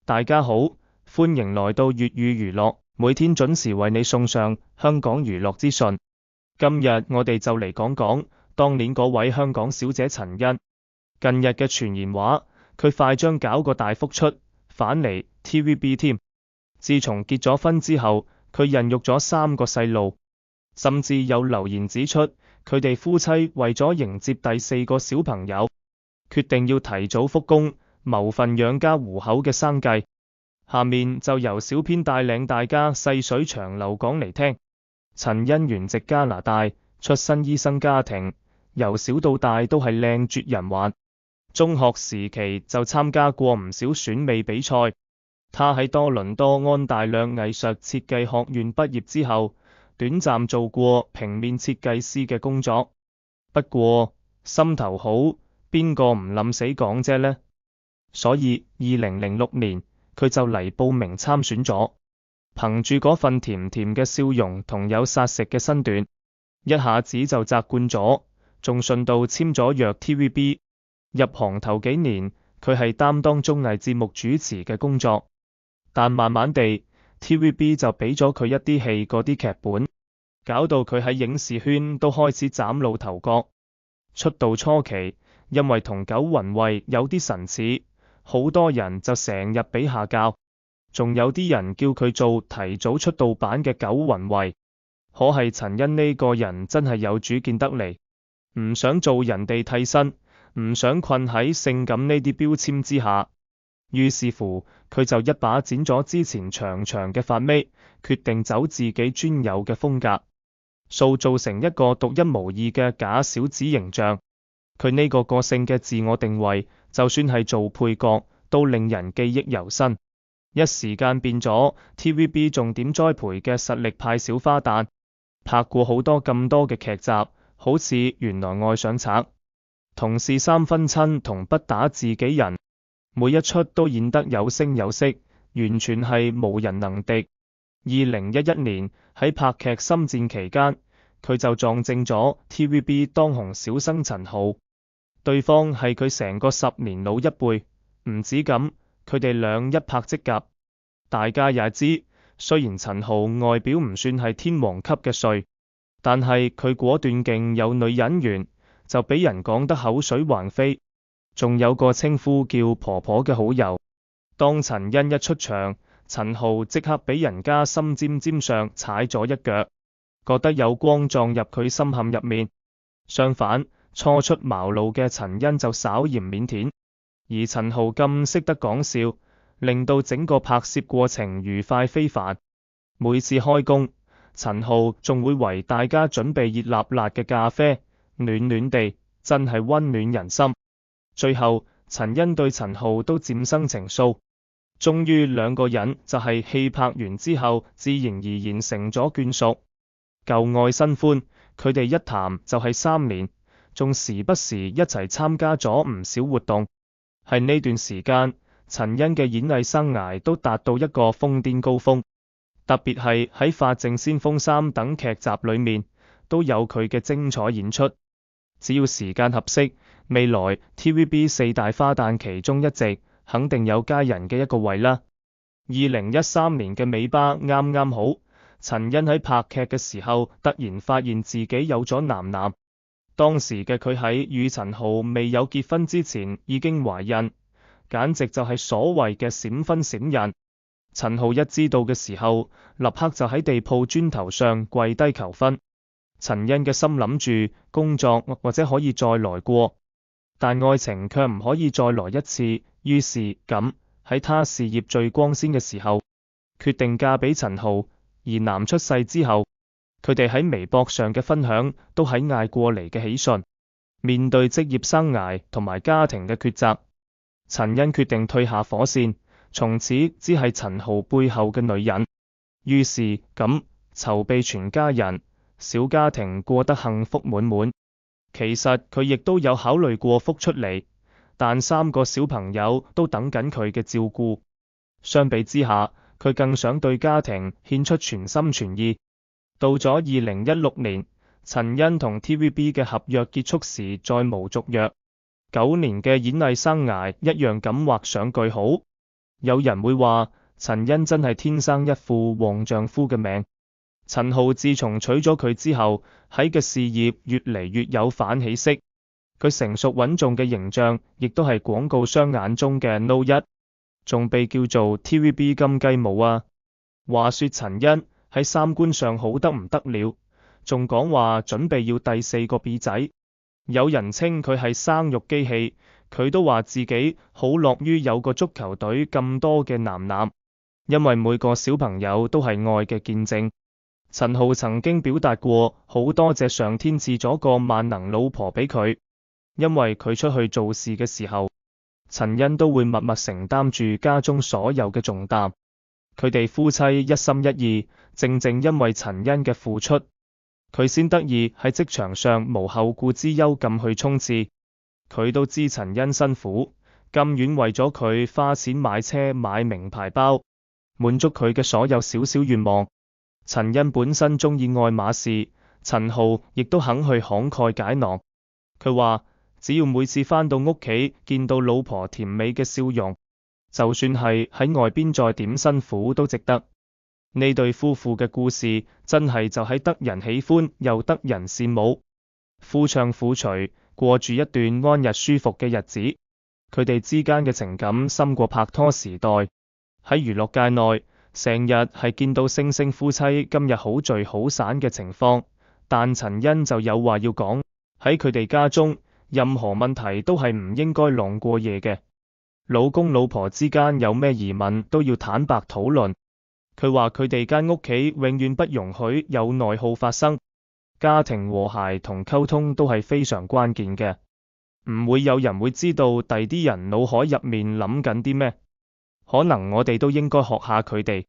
大家好，歡迎來到粵語娛樂，每天準時為你送上香港娛樂資訊。今日我哋就嚟講講當年嗰位香港小姐陳茵。近日嘅傳言話，佢快將搞個大復出，返嚟 TVB 添。自從結咗婚之後，佢孕育咗3個細路，甚至有留言指出，佢哋夫妻為咗迎接第4個小朋友，決定要提早復工，謀份養家糊口嘅生計。下面就由小編帶領大家細水長流講嚟聽。陳茵原籍加拿大，出身醫生家庭，由小到大都係靚絕人寰。中學時期就參加過唔少選美比賽。她喺多倫多安大略藝術設計學院畢業之後，短暫做過平面設計師嘅工作。不過心頭好，邊個唔冧死講啫呢？所以2006年佢就嚟報名參選咗。憑住嗰份甜甜嘅笑容同有殺食嘅身段，一下子就摘冠咗，仲順道簽咗約 TVB。入行頭幾年，佢係擔當綜藝節目主持嘅工作，但慢慢地 TVB 就俾咗佢一啲戲嗰啲劇本，搞到佢喺影視圈都開始嶄露頭角。出道初期，因為同九雲慧有啲神似，好多人就成日比下教，仲有啲人叫佢做提早出道版嘅九雲慧。可係陳茵呢個人真係有主見得嚟，唔想做人哋替身，唔想困喺性感呢啲標籤之下，於是乎佢就一把剪咗之前長長嘅髮尾，決定走自己專有嘅風格，塑造成一個獨一無二嘅假小子形象。佢呢個個性嘅自我定位，就算係做配角都令人記憶猶新，一時間變咗 TVB 重點栽培嘅實力派小花旦，拍過好多咁多嘅劇集，好似《原來愛上賊》、同是三分親同不打自己人，每一出都演得有聲有色，完全係無人能敵。2011年喺拍劇《心戰》期間，佢就撞正咗 TVB 當紅小生陳豪，對方係佢成個10年老一輩。唔止咁，佢哋倆一拍即合。大家也知，雖然陳豪外表唔算係天王級嘅帥，但係佢果斷勁有女人緣，就俾人講得口水橫飛，仲有個稱呼叫婆婆嘅好友。當陳茵一出場，陳豪即刻俾人家心尖尖上踩咗一腳，覺得有光撞入佢心坎入面。相反，初出茅廬嘅陳茵就稍嫌靦腆，而陳豪咁識得講笑，令到整個拍攝過程愉快非凡。每次開工，陳豪仲會為大家準備熱辣辣嘅咖啡，暖暖地，真係溫暖人心。最後，陳茵對陳豪都漸生情愫，終於兩個人就係戲拍完之後，自然而然成咗眷屬。舊愛新歡，佢哋一談就係3年，仲時不時一齊參加咗唔少活動。係呢段時間，陳茵嘅演藝生涯都達到一個瘋癲高峰，特別係喺《法證先鋒3》等劇集裏面，都有佢嘅精彩演出。只要時間合適，未來 TVB 4大花旦其中一席，肯定有佳人嘅一個位啦。2013年嘅尾巴啱啱好，陳茵喺拍劇嘅時候，突然發現自己有咗男男。當時嘅佢喺與陳豪未有結婚之前已經懷孕，簡直就係所謂嘅閃婚閃孕。陳豪一知道嘅時候，立刻就喺地鋪磚頭上跪低求婚。陳茵嘅心諗住工作或者可以再來過，但愛情卻唔可以再來一次，於是咁喺她事業最光鮮嘅時候，決定嫁俾陳豪。而男出世之後，佢哋喺微博上嘅分享都喺嗌過嚟嘅喜訊。面對職業生涯同埋家庭嘅抉擇，陳茵決定退下火線，從此只係陳豪背後嘅女人。於是咁籌備全家人，小家庭過得幸福滿滿。其實佢亦都有考慮過復出嚟，但3個小朋友都等緊佢嘅照顧。相比之下，佢更想對家庭獻出全心全意。到咗2016年，陳茵同 TVB 嘅合約結束時再無續約，9年嘅演藝生涯一樣咁畫上句號。有人會話陳茵真係天生一副旺丈夫嘅命。陳豪自從娶咗佢之後，喺嘅事業越嚟越有反起色。佢成熟穩重嘅形象，亦都係廣告商眼中嘅 No. 1，仲被叫做 TVB 金雞母啊。話說陳茵喺三觀上好得唔得了，仲講話準備要第4個 B 仔。有人稱佢係生育機器，佢都話自己好樂於有個足球隊咁多嘅男，因為每個小朋友都係愛嘅見證。陳豪曾經表達過好多謝上天賜咗個萬能老婆俾佢，因為佢出去做事嘅時候，陳茵都會默默承擔住家中所有嘅重擔。佢哋夫妻一心一意，正正因為陳茵嘅付出，佢先得以喺職場上無後顧之憂咁去衝刺。佢都知陳茵辛苦，甘願為咗佢花錢買車買名牌包，滿足佢嘅所有小小願望。陳茵本身中意愛馬仕，陳豪亦都肯去慷慨解囊。佢話只要每次返到屋企見到老婆甜美嘅笑容，就算係喺外邊再點辛苦都值得。呢對夫婦嘅故事真係就係得人喜歡又得人羨慕，夫唱婦隨，過住一段安逸舒服嘅日子。佢哋之間嘅情感深過拍拖時代。喺娛樂界內，成日係見到星星夫妻今日好聚好散嘅情況，但陳茵就有話要講，喺佢哋家中，任何問題都係唔應該晾過夜嘅。老公老婆之間有咩疑問都要坦白討論。佢話佢哋間屋企永遠不容許有內耗發生，家庭和諧同溝通都係非常關鍵嘅。唔會有人會知道第啲人腦海入面諗緊啲咩。可能我哋都應該學下佢哋，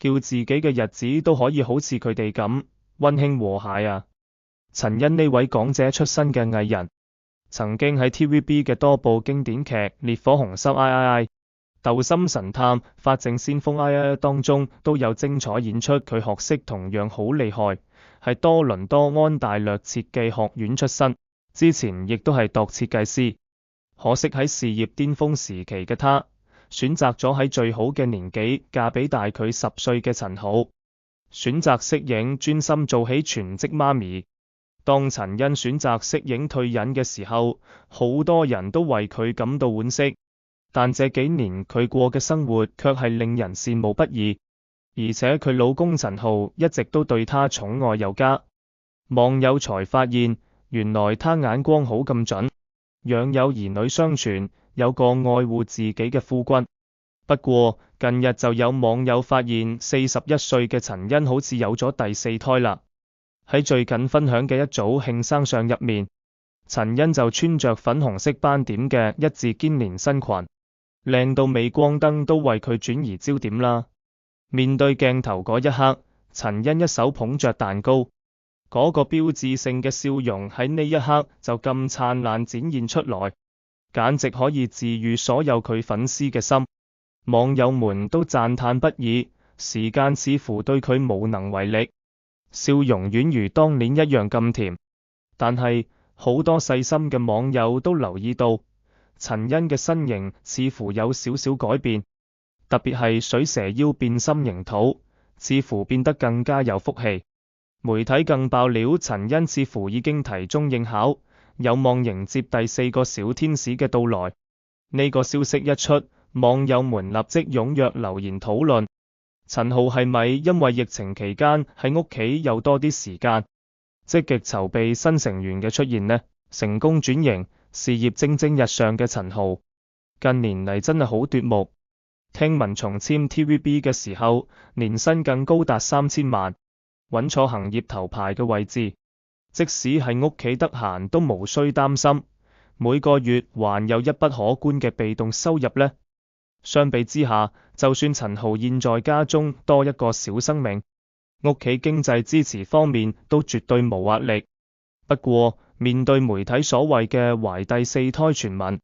叫自己嘅日子都可以好似佢哋咁溫馨和諧啊。陳茵呢位港姐出身嘅藝人，曾經喺 TVB 嘅多部經典劇《烈火紅心 II》、《鬥心神探》、《法證先鋒 II》當中都有精彩演出。佢學識同樣好厲害，係多倫多安大略設計學院出身，之前亦都係度設計師。可惜喺事業巔峰時期嘅他，選擇咗喺最好嘅年紀嫁俾大佢10歲嘅陳豪，選擇息影專心做起全職媽咪。當陳茵選擇息影退隱嘅時候，好多人都為佢感到惋惜，但這幾年佢過嘅生活卻係令人羨慕不已，而且佢老公陳豪一直都對她寵愛有加。網友才發現，原來他眼光好咁準，養有兒女雙全，有個愛護自己嘅夫君。不過近日就有網友發現41歲嘅陳茵好似有咗第4胎啦。喺最近分享嘅一組慶生相入面，陳茵就穿着粉紅色斑點嘅一字肩連身裙，靚到鎂光燈都為佢轉移焦點啦。面對鏡頭嗰一刻，陳茵一手捧着蛋糕，嗰個標誌性嘅笑容喺呢一刻就咁燦爛展現出來，簡直可以治癒所有佢粉絲嘅心。網友們都讚嘆不已，時間似乎對佢無能為力，笑容宛如當年一樣咁甜。但係好多細心嘅網友都留意到，陳茵嘅身形似乎有少少改變，特別係水蛇腰變心形肚，似乎變得更加有福氣。媒體更爆料，陳茵似乎已經提中應考，有望迎接第4個小天使嘅到來。呢個消息一出，網友們立即踴躍留言討論，陳豪係咪因為疫情期間喺屋企有多啲時間，積極籌備新成員嘅出現呢？成功轉型，事業蒸蒸日上嘅陳豪，近年嚟真係好奪目。聽聞重簽 TVB 嘅時候，年薪更高達3000萬，穩坐行業頭牌嘅位置。即使係屋企得閒都無需擔心，每個月還有一筆可觀嘅被動收入呢。相比之下，就算陳豪現在家中多一個小生命，屋企經濟支持方面都絕對無壓力。不過面對媒體所謂嘅懷第4胎傳聞，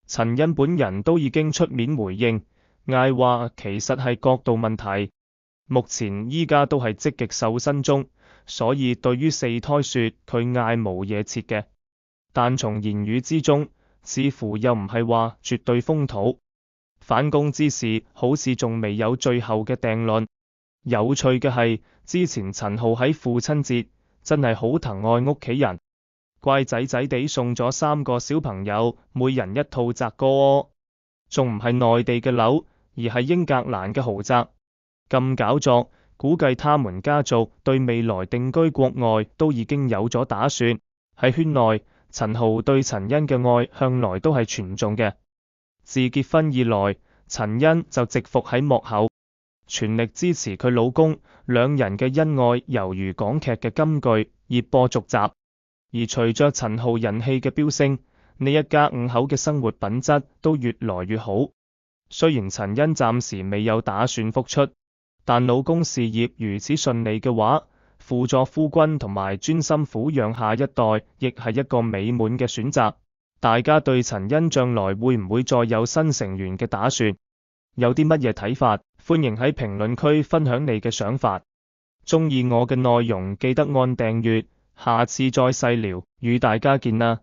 陳茵本人都已經出面回應，嗌話其實係角度問題，目前依家都係積極瘦身中，所以對於4胎說佢嗌無嘢切嘅，但從言語之中似乎又唔係話絕對風土。反攻之事好似仲未有最後嘅定論。有趣嘅係，之前陳浩喺父親節真係好疼愛屋企人，乖仔仔地送咗3個小朋友每人一套澤哥窩，仲唔係內地嘅樓，而係英格蘭嘅豪宅。咁搞作，估計他們家族對未來定居國外都已經有咗打算。喺圈內，陳浩對陳欣嘅愛向來都係傳頌嘅。自結婚以來，陳欣就直伏喺幕後，全力支持佢老公，兩人嘅恩愛猶如港劇嘅金句，熱播續集。而隨着陳浩人氣嘅飆升，呢一家5口嘅生活品質都越來越好。雖然陳欣暫時未有打算復出，但老公事業如此順利嘅話，輔助夫君同埋專心撫養下一代，亦係一個美滿嘅選擇。大家對陳欣將來會唔會再有新成員嘅打算，有啲乜嘢睇法？歡迎喺評論區分享你嘅想法。鍾意我嘅內容記得按訂閱，下次再細聊，與大家見啦。